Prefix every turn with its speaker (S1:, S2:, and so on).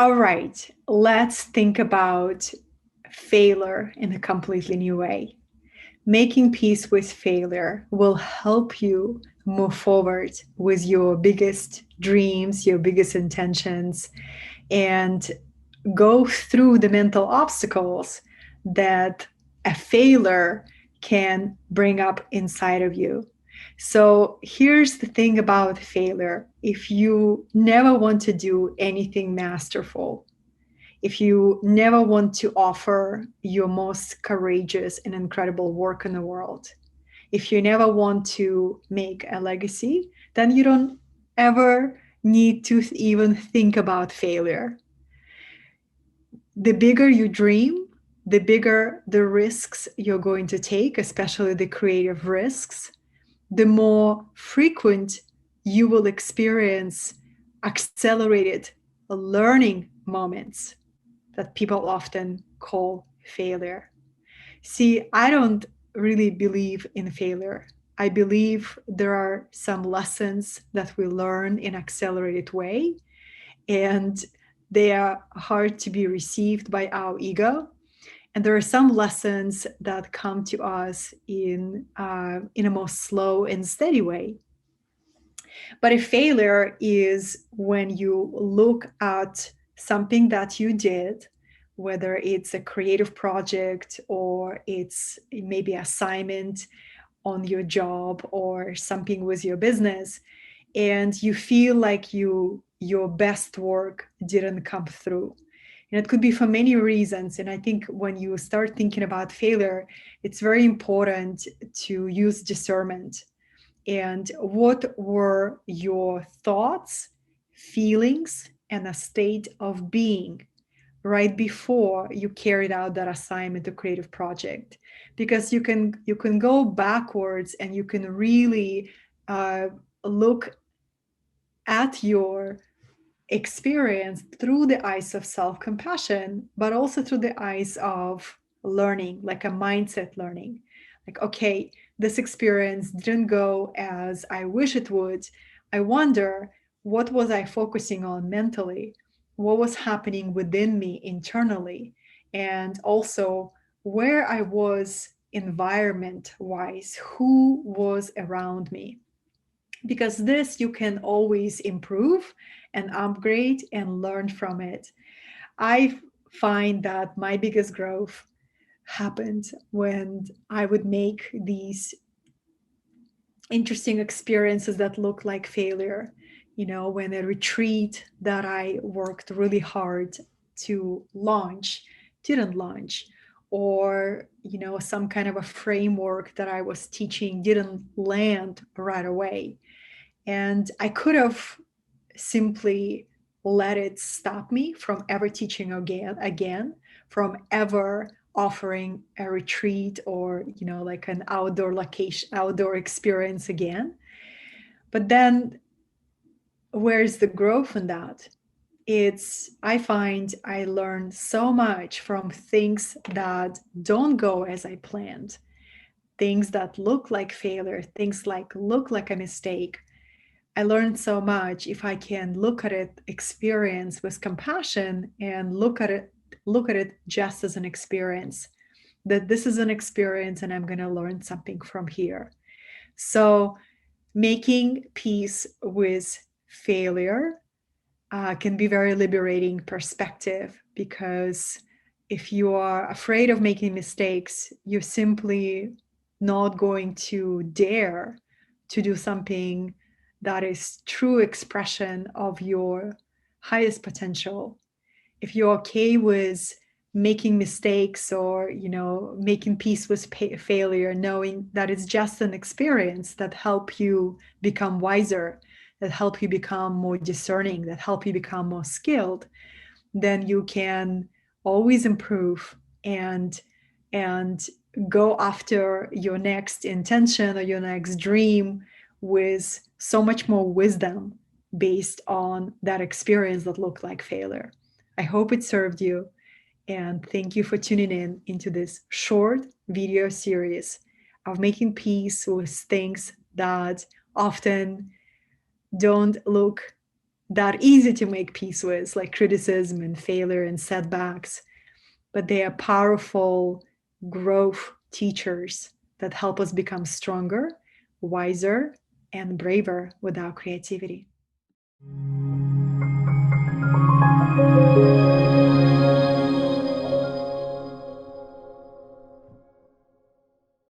S1: All right, let's think about failure in a completely new way. Making peace with failure will help you move forward with your biggest dreams, your biggest intentions, and go through the mental obstacles that a failure can bring up inside of you. So here's the thing about failure. If you never want to do anything masterful, if you never want to offer your most courageous and incredible work in the world, if you never want to make a legacy, then you don't ever need to even think about failure. The bigger you dream, the bigger the risks you're going to take, especially the creative risks, the more frequent you will experience accelerated learning moments that people often call failure. See, I don't really believe in failure. I believe there are some lessons that we learn in accelerated way, and they are hard to be received by our ego. And there are some lessons that come to us in a more slow and steady way. But a failure is when you look at something that you did, whether it's a creative project or it's maybe assignment on your job or something with your business, and you feel like your best work didn't come through. And it could be for many reasons. And I think when you start thinking about failure, it's very important to use discernment. And what were your thoughts, feelings, and a state of being right before you carried out that assignment or creative project? Because you can go backwards and you can really look at your experience through the eyes of self-compassion, but also through the eyes of learning, like a mindset learning. Like, okay, this experience didn't go as I wish it would. I wonder, what was I focusing on mentally? What was happening within me internally? And also where I was environment wise, who was around me? Because this you can always improve and upgrade and learn from it. I find that my biggest growth happened when I would make these interesting experiences that look like failure. When a retreat that I worked really hard to launch didn't launch, or some kind of a framework that I was teaching didn't land right away. And I could have simply let it stop me from ever teaching again, from ever offering a retreat or like an outdoor location, outdoor experience again. But then where's the growth in that? I find I learn so much from things that don't go as I planned, things that look like failure, things like look like a mistake. I learned so much if I can look at it, experience with compassion, and look at it just as an experience. That this is an experience and I'm going to learn something from here. So making peace with failure can be very liberating perspective, because if you are afraid of making mistakes, you're simply not going to dare to do something that is true expression of your highest potential. If you're okay with making mistakes or making peace with failure, knowing that it's just an experience that help you become wiser, that help you become more discerning, that help you become more skilled, then you can always improve and go after your next intention or your next dream with so much more wisdom based on that experience that looked like failure. I hope it served you, and thank you for tuning in into this short video series of making peace with things that often don't look that easy to make peace with, like criticism and failure and setbacks, but they are powerful growth teachers that help us become stronger, wiser, and braver with our creativity.